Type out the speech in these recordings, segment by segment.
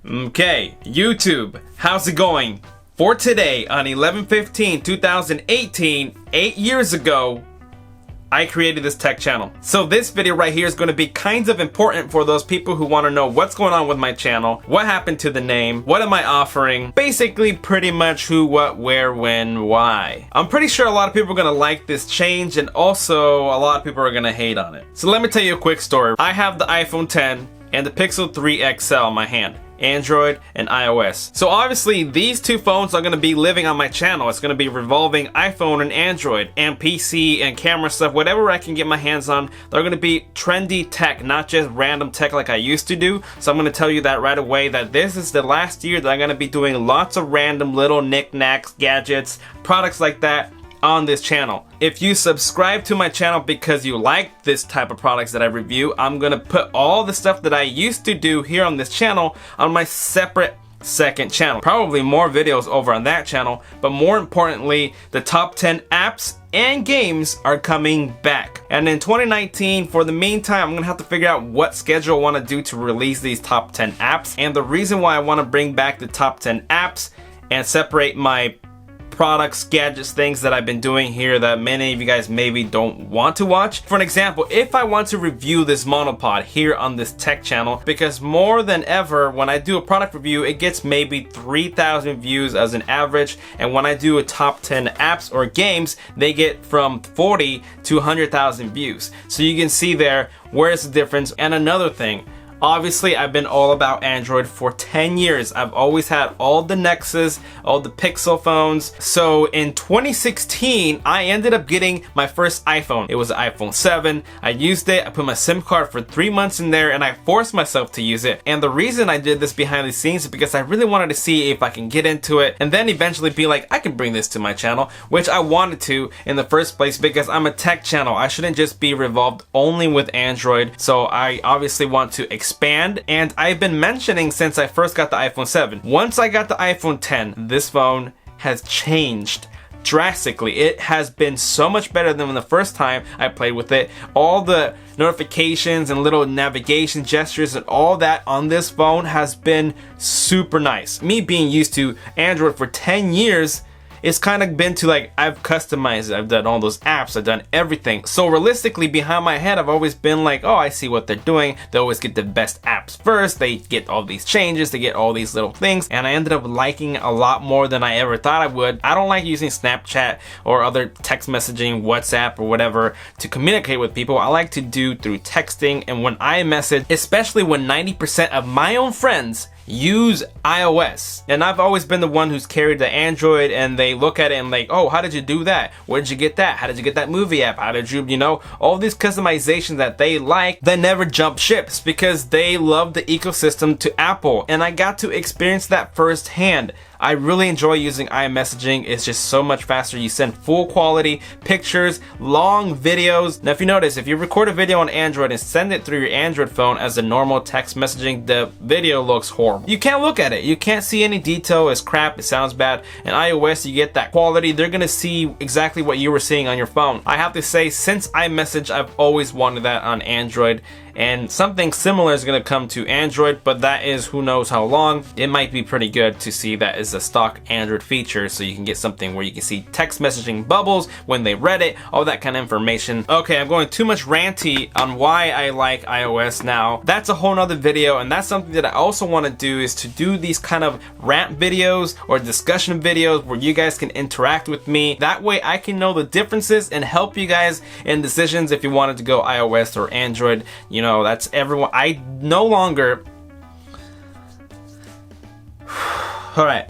Okay, YouTube, how's it going? For today, on 11/15/2018, 8 years ago, I created this tech channel. So this video right here is going to be kind of important for those people who want to know what's going on with my channel, what happened to the name, what am I offering, basically pretty much who, what, where, when, why. I'm pretty sure a lot of people are going to like this change, and also a lot of people are going to hate on it. So let me tell you a quick story. I have the iPhone 10 and the Pixel 3 XL in my hand. Android and iOS. So obviously these two phones are going to be living on my channel. It's going to be revolving iPhone and Android and PC and camera stuff, whatever I can get my hands on. They're going to be trendy tech, not just random tech like I used to do. So I'm going to tell you that right away, that this is the last year that I'm going to be doing lots of random little knickknacks, gadgets, products like that on this channel. If you subscribe to my channel because you like this type of products that I review, I'm gonna put all the stuff that I used to do here on this channel on my separate second channel. Probably more videos over on that channel, but more importantly, the top 10 apps and games are coming back. And in 2019, for the meantime, I'm gonna have to figure out what schedule I want to do to release these top 10 apps. And the reason why I want to bring back the top 10 apps and separate my products, gadgets, things that I've been doing here that many of you guys maybe don't want to watch. For an example, if I want to review this monopod here on this tech channel, because more than ever, when I do a product review, it gets maybe 3,000 views as an average. And when I do a top 10 apps or games, they get from 40 to 100,000 views. So you can see there, where's the difference? And another thing, obviously, I've been all about Android for 10 years. I've always had all the Nexus, all the Pixel phones. So in 2016, I ended up getting my first iPhone. It was an iPhone 7. I used it. I put my SIM card for 3 months in there, and I forced myself to use it. And the reason I did this behind the scenes is because I really wanted to see if I can get into it and then eventually be like, I can bring this to my channel, which I wanted to in the first place because I'm a tech channel. I shouldn't just be revolved only with Android. So I obviously want to expand, and I've been mentioning since I first got the iPhone 7. Once I got the iPhone 10, this phone has changed drastically. It has been so much better than the first time I played with it. All the notifications and little navigation gestures and all that on this phone has been super nice. Me being used to Android for 10 years, it's kind of been to like, I've customized it, I've done all those apps, I've done everything. So realistically, behind my head, I've always been like, oh, I see what they're doing. They always get the best apps first. They get all these changes, they get all these little things. And I ended up liking a lot more than I ever thought I would. I don't like using Snapchat or other text messaging, WhatsApp or whatever to communicate with people. I like to do through texting. And when I message, especially when 90% of my own friends use iOS, and I've always been the one who's carried the Android, and they look at it and like, oh, how did you do that? Where did you get that? How did you get that movie app? How did you know, all these customizations that they like, they never jump ships because they love the ecosystem to Apple, and I got to experience that firsthand. I really enjoy using iMessaging. It's just so much faster. You send full quality pictures, long videos. Now if you notice, if you record a video on Android and send it through your Android phone as a normal text messaging, the video looks horrible. You can't look at it. You can't see any detail. It's crap. It sounds bad. In iOS, you get that quality. They're gonna see exactly what you were seeing on your phone. I have to say, since iMessage, I've always wanted that on Android. And something similar is going to come to Android, but that is who knows how long. It might be pretty good to see that as a stock Android feature, so you can get something where you can see text messaging bubbles when they read it, all that kind of information. Okay, I'm going too much ranty on why I like iOS now. That's a whole nother video, and that's something that I also want to do, is to do these kind of rant videos or discussion videos where you guys can interact with me. That way I can know the differences and help you guys in decisions if you wanted to go iOS or Android. You know, that's everyone. I no longer. Alright,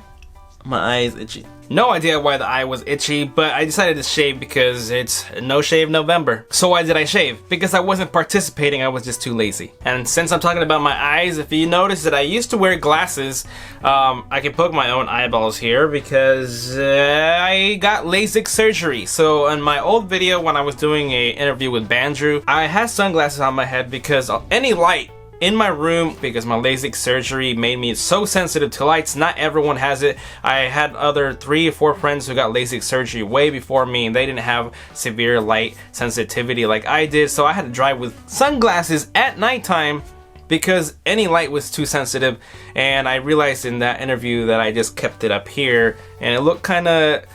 my eye is itchy. No idea why the eye was itchy, but I decided to shave because it's no shave November. So why did I shave? Because I wasn't participating, I was just too lazy. And since I'm talking about my eyes, if you notice that I used to wear glasses, I can poke my own eyeballs here because I got LASIK surgery. So in my old video when I was doing an interview with Bandrew, I had sunglasses on my head because any light in my room, because my LASIK surgery made me so sensitive to lights. Not everyone has it. I had other 3 or 4 friends who got LASIK surgery way before me, and they didn't have severe light sensitivity like I did, so I had to drive with sunglasses at nighttime because any light was too sensitive, and I realized in that interview that I just kept it up here and it looked kind of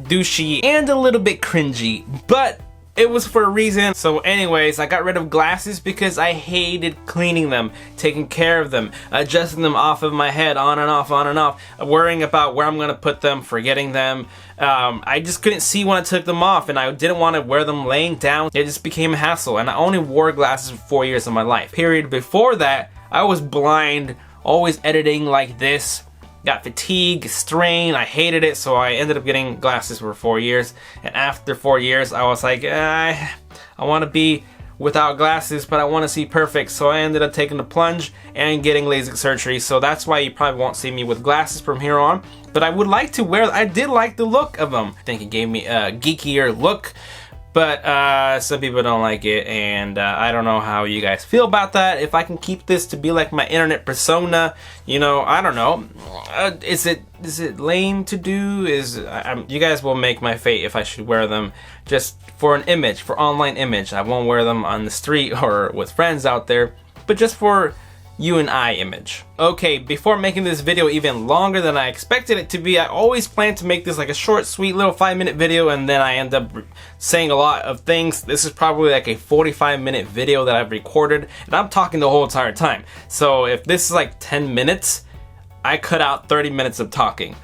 douchey and a little bit cringy, but it was for a reason. So anyways, I got rid of glasses because I hated cleaning them, taking care of them, adjusting them off of my head, on and off, worrying about where I'm gonna put them, forgetting them. I just couldn't see when I took them off, and I didn't want to wear them laying down. It just became a hassle, and I only wore glasses for 4 years of my life. Period. Before that, I was blind, always editing like this. Got fatigue, strain, I hated it, so I ended up getting glasses for 4 years. And after 4 years, I was like, I want to be without glasses, but I want to see perfect. So I ended up taking the plunge and getting LASIK surgery. So that's why you probably won't see me with glasses from here on. But I would like to wear, I did like the look of them. I think it gave me a geekier look. But some people don't like it, and I don't know how you guys feel about that. If I can keep this to be like my internet persona, you know, I don't know. Is it lame to do? You guys will make my fate if I should wear them just for an image, for online image. I won't wear them on the street or with friends out there, but just for you and I image. Okay, before making this video even longer than I expected it to be, I always planned to make this like a short, sweet little 5-minute video, and then I end up saying a lot of things. This is probably like a 45-minute video that I've recorded, and I'm talking the whole entire time. So if this is like 10 minutes, I cut out 30 minutes of talking.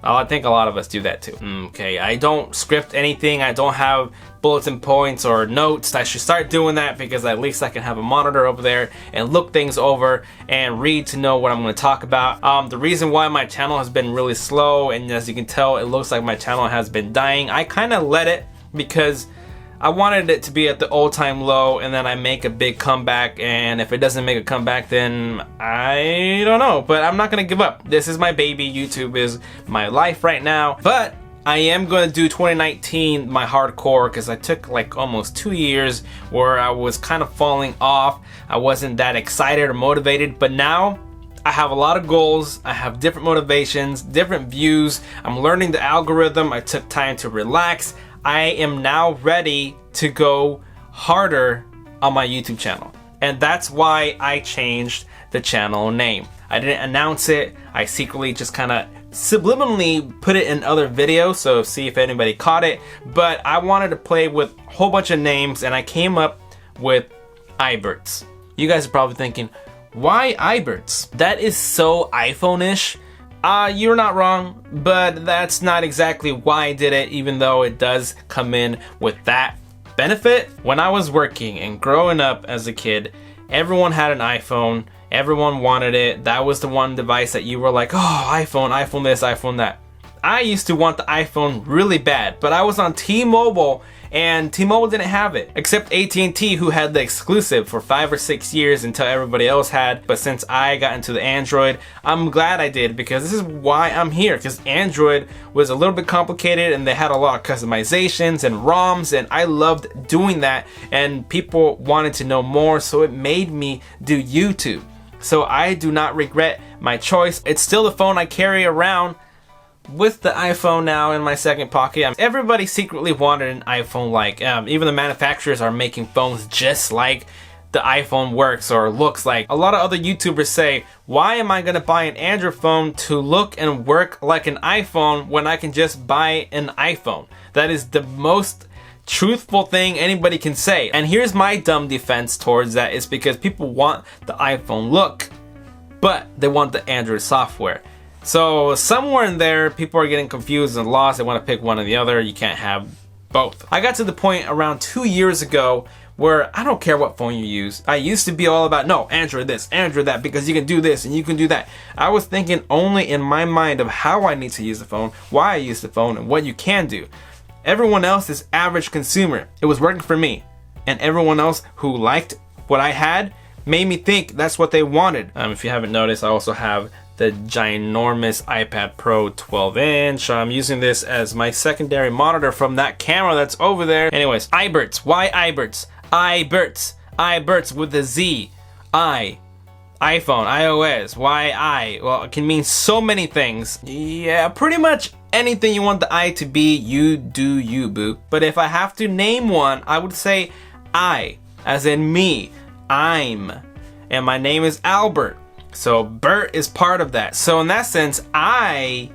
I think a lot of us do that too. Okay, I don't script anything. I don't have bulletin points or notes. I should start doing that because at least I can have a monitor over there and look things over and read to know what I'm going to talk about. The reason why my channel has been really slow, and as you can tell, it looks like my channel has been dying. I kind of let it because I wanted it to be at the all-time low, and then I make a big comeback, and if it doesn't make a comeback, then I don't know, but I'm not gonna give up. This is my baby. YouTube is my life right now, but I am gonna do 2019 my hardcore, because I took like almost 2 years where I was kind of falling off. I wasn't that excited or motivated, but now I have a lot of goals. I have different motivations, different views. I'm learning the algorithm. I took time to relax. I am now ready to go harder on my YouTube channel. And that's why I changed the channel name. I didn't announce it. I secretly just kind of subliminally put it in other videos, so see if anybody caught it. But I wanted to play with a whole bunch of names, and I came up with iBertz. You guys are probably thinking, why iBertz? That is so iPhone-ish. You're not wrong, but that's not exactly why I did it, even though it does come in with that benefit. When I was working and growing up as a kid, everyone had an iPhone. Everyone wanted it. That was the one device that you were like, oh, iPhone this, iPhone that. I used to want the iPhone really bad, but I was on T-Mobile, and T-Mobile didn't have it, except AT&T, who had the exclusive for 5 or 6 years until everybody else had. But since I got into the Android, I'm glad I did, because this is why I'm here, because Android was a little bit complicated and they had a lot of customizations and ROMs, and I loved doing that, and people wanted to know more, so it made me do YouTube. So I do not regret my choice. It's still the phone I carry around with the iPhone now in my second pocket. Everybody secretly wanted an iPhone like. Even the manufacturers are making phones just like the iPhone works or looks like. A lot of other YouTubers say, why am I gonna buy an Android phone to look and work like an iPhone when I can just buy an iPhone? That is the most truthful thing anybody can say. And here's my dumb defense towards that, is because people want the iPhone look, but they want the Android software. So somewhere in there, people are getting confused and lost. They want to pick one or the other. You can't have both. I got to the point around 2 years ago where I don't care what phone you use. I used to be all about, no, Android this, Android that, because you can do this and you can do that. I was thinking only in my mind of how I need to use the phone, why I use the phone, and what you can do. Everyone else is average consumer. It was working for me. And everyone else who liked what I had made me think that's what they wanted. If you haven't noticed, I also have the ginormous iPad Pro 12-inch. I'm using this as my secondary monitor from that camera that's over there. Anyways, iBertz. Why iBertz? iBertz. iBertz with a Z. iPhone, iOS. Why I? Well, it can mean so many things. Yeah, pretty much anything you want the I to be, you do you, boo. But if I have to name one, I would say I, as in me. I'm. and my name is Albert. So Burt is part of that. So in that sense, I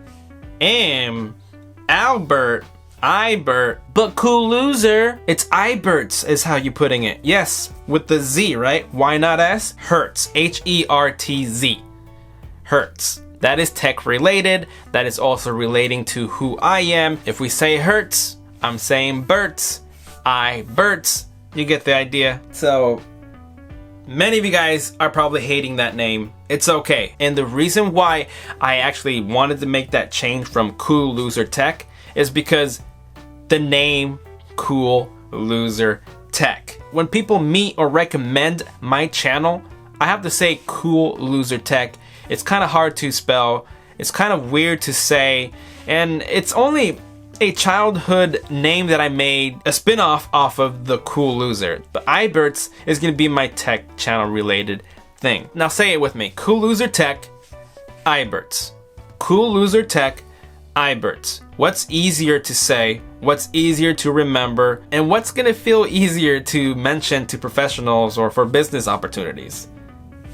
am Albert, iBurt, but cool loser, it's iBertz is how you putting it. Yes, with the Z, right? Why not S? Hertz, H-E-R-T-Z, Hertz. That is tech related. That is also relating to who I am. If we say Hertz, I'm saying Bertz, iBertz. You get the idea. So many of you guys are probably hating that name. It's okay. And the reason why I actually wanted to make that change from CooLoserTech is because the name CooLoserTech. When people meet or recommend my channel, I have to say CooLoserTech. It's kind of hard to spell. It's kind of weird to say. And it's only a childhood name that I made, a spin-off off of the Cool Loser. But iBertz is going to be my tech channel related thing. Now say it with me. CooLoserTech, iBertz. CooLoserTech, iBertz. What's easier to say? What's easier to remember? And what's going to feel easier to mention to professionals or for business opportunities?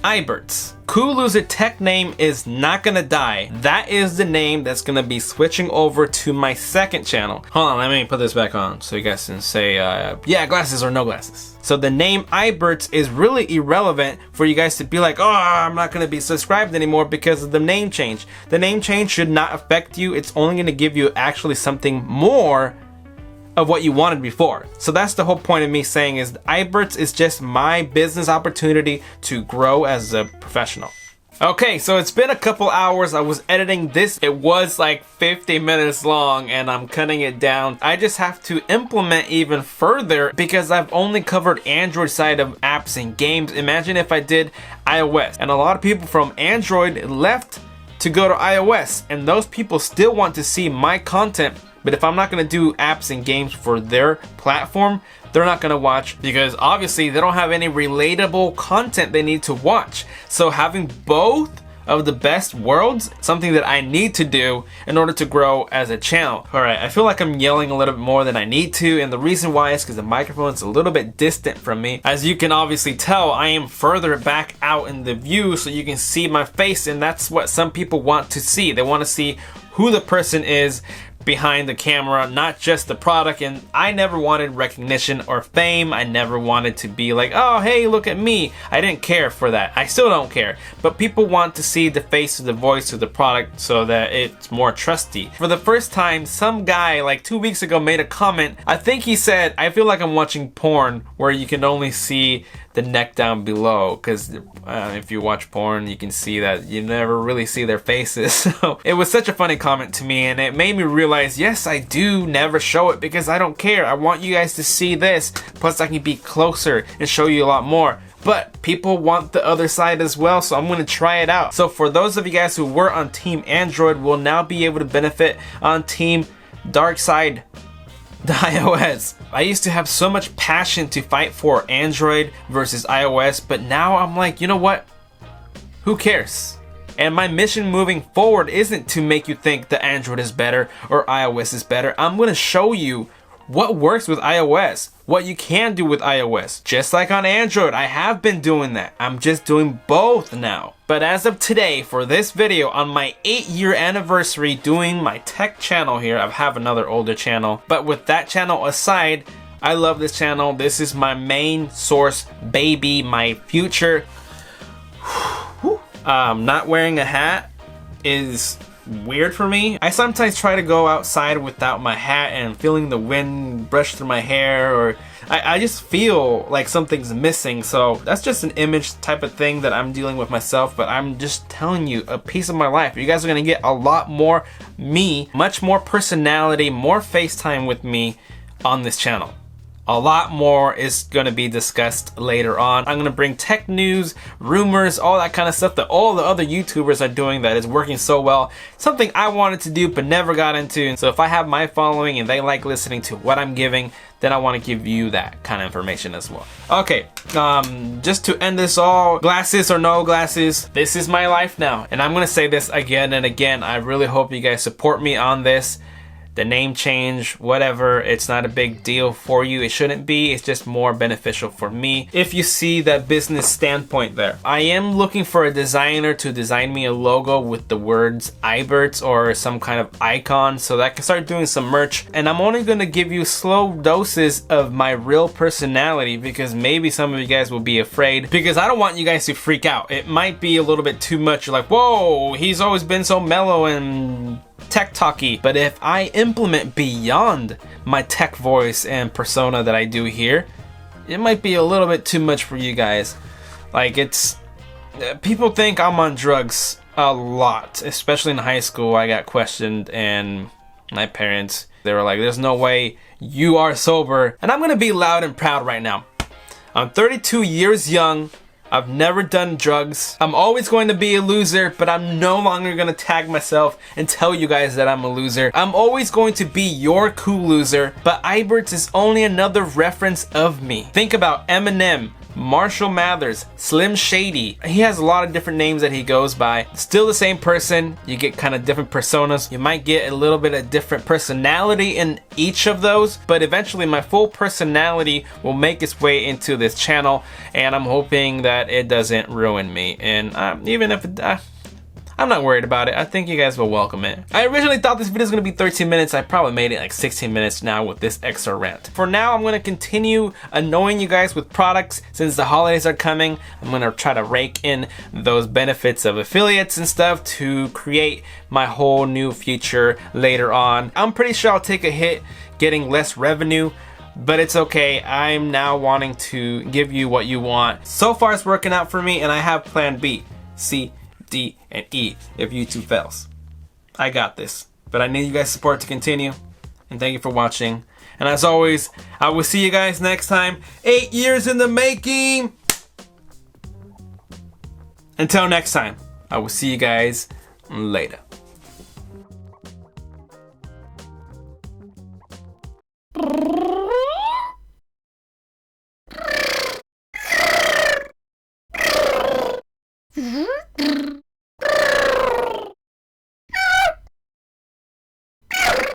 iBertz. CooLoserTech name is not gonna die. That is the name that's gonna be switching over to my second channel. Hold on, let me put this back on so you guys can say, yeah, glasses or no glasses. So the name iBertz is really irrelevant for you guys to be like, oh, I'm not gonna be subscribed anymore because of the name change. The name change should not affect you. It's only gonna give you actually something more of what you wanted before. So that's the whole point of me saying is iBertz is just my business opportunity to grow as a professional. Okay, so it's been a couple hours. I was editing this. It was like 50 minutes long and I'm cutting it down. I just have to implement even further because I've only covered Android side of apps and games. Imagine if I did iOS. And a lot of people from Android left to go to iOS, and those people still want to see my content. But if I'm not gonna do apps and games for their platform, they're not gonna watch because obviously they don't have any relatable content they need to watch. So having both of the best worlds, something that I need to do in order to grow as a channel. All right, I feel like I'm yelling a little bit more than I need to, and the reason why is because the microphone is a little bit distant from me. As you can obviously tell, I am further back out in the view so you can see my face, and that's what some people want to see. They want to see who the person is behind the camera, not just the product. And I never wanted recognition or fame. I never wanted to be like, oh, hey, look at me. I didn't care for that. I still don't care. But people want to see the face or the voice of the product so that it's more trusty. For the first time, some guy like 2 weeks ago made a comment. I think he said, I feel like I'm watching porn where you can only see the neck down below, because if you watch porn you can see that you never really see their faces. So it was such a funny comment to me, and it made me realize, yes, I do never show it because I don't care. I want you guys to see this, plus I can be closer and show you a lot more. But people want the other side as well, so I'm going to try it out. So for those of you guys who were on Team Android will now be able to benefit on Team Dark Side, the iOS. I used to have so much passion to fight for Android versus iOS, but now I'm like, you know what? Who cares? And my mission moving forward isn't to make you think that Android is better or iOS is better. I'm going to show you what works with iOS, what you can do with iOS. Just like on Android, I have been doing that. I'm just doing both now. But as of today, for this video, on my 8-year anniversary doing my tech channel here, I have another older channel, but with that channel aside, I love this channel. This is my main source, baby, my future. Not wearing a hat is weird for me. I sometimes try to go outside without my hat and feeling the wind brush through my hair, or I just feel like something's missing. So that's just an image type of thing that I'm dealing with myself, but I'm just telling you a piece of my life. You guys are gonna get a lot more me, much more personality, more FaceTime with me on this channel. A lot more is going to be discussed later on. I'm going to bring tech news, rumors, all that kind of stuff that all the other YouTubers are doing that is working so well. Something I wanted to do but never got into. So if I have my following and they like listening to what I'm giving, then I want to give you that kind of information as well. Okay, just to end this all, glasses or no glasses, this is my life now. And I'm going to say this again and again. I really hope you guys support me on this. the name change, whatever, it's not a big deal for you. It shouldn't be. It's just more beneficial for me if you see that business standpoint there. I am looking for a designer to design me a logo with the words iBertz or some kind of icon so that I can start doing some merch. And I'm only going to give you slow doses of my real personality because maybe some of you guys will be afraid, because I don't want you guys to freak out. It might be a little bit too much. You're like, whoa, he's always been so mellow and tech talky. But if I implement beyond my tech voice and persona that I do here, it might be a little bit too much for you guys. Like, it's people think I'm on drugs a lot, especially in high school. I got questioned and my parents, they were like, there's no way you are sober. And I'm gonna be loud and proud right now. I'm 32 years young. I've never done drugs. I'm always going to be a loser, but I'm no longer going to tag myself and tell you guys that I'm a loser. I'm always going to be your cool loser, but iBertz is only another reference of me. Think about Eminem, Marshall Mathers, Slim Shady. He has a lot of different names that he goes by. Still the same person. You get kind of different personas. You might get a little bit of different personality in each of those, but eventually my full personality will make its way into this channel, and I'm hoping that it doesn't ruin me. And even if it I'm not worried about it. I think you guys will welcome it. I originally thought this video was going to be 13 minutes. I probably made it like 16 minutes now with this extra rant. For now, I'm going to continue annoying you guys with products since the holidays are coming. I'm going to try to rake in those benefits of affiliates and stuff to create my whole new future later on. I'm pretty sure I'll take a hit getting less revenue, but it's okay. I'm now wanting to give you what you want. So far it's working out for me, and I have plan B, C, D, and E if YouTube fails. I got this, but I need you guys' support to continue, and thank you for watching. And as always, I will see you guys next time. 8 years in the making. Until next time, I will see you guys later. Mm-hmm.